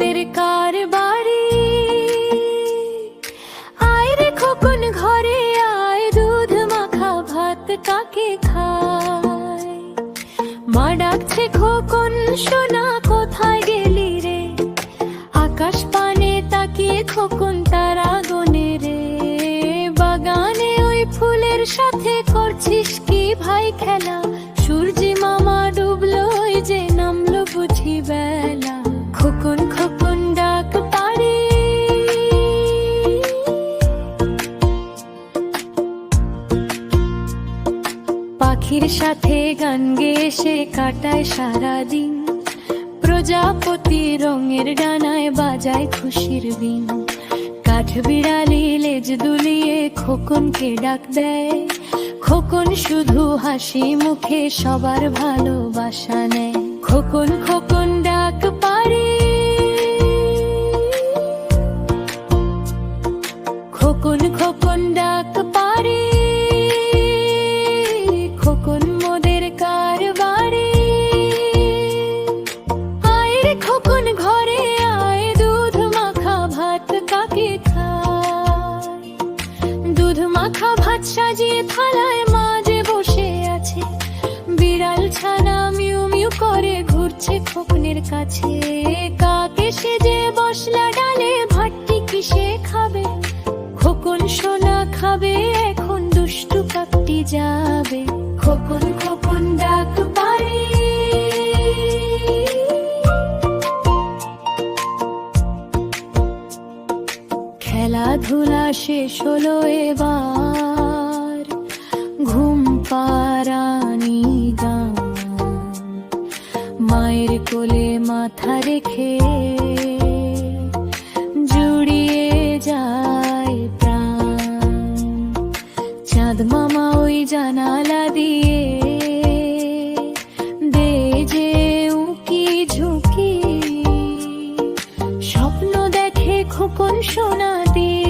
মোদের কার বাড়ি, আয় রে খোকন ঘরে আয়, দুধ মাখা ভাত কাকে খায়। মা ডাকছে খোকন সোনা কোথায় গেলি রে, আকাশ পানে তাকিয়ে খোকন তারা গনে রে। বাগানে ওই ফুলের সাথে করছিস কি ভাই খেলা, সূর্যি মামা ডুবলো ওই যে নামলো বুঝি বেলা। খোকন খোকন ডাক পাড়ি, পাখির সাথে গান গেয়ে সে কাটায় সারাদিন, প্রজাপতি রঙের ডানায় বাজায় খুশির বিন। কাঠ বিড়ালি লেজ দুলিয়ে খোকনকে ডাক দেয়, খোকন শুধু হাসি মুখে সবার ভালোবাসা নেয়। খোকন খোকন ডাক পাড়ি, খোকন খোকন ডাক পাড়ি, খোকন মোদের কার বাড়ি, আয় রে খোকন ঘরে আয়, দুধ মাখা ভাত কাকে খায়। দুধ মাখা ভাত সাজিয়ে থালায় মাঝে বসে আছে, বিড়াল ছানা মিউ মিউ করে ঘুরছে খোকনের কাছে। কাকে সেজে বসলা ডালে, ভাতটি কিসে খাবে, খোকন সোনা খাবে এখন দুষ্টু কাকটি যাবে। খোকন খোকন ডাক পাড়ি, খেলাধুলা শেষ হলো এবার, ঘুম পাড়ানি গান, মায়ের কোলে মাথা রেখে জুড়িয়ে যায় প্রাণ। চাঁদ মামা ওই জানালা দিয়ে দে যে উঁকি ঝুঁকি, স্বপ্ন দেখে খোকন সোনা দিয়ে।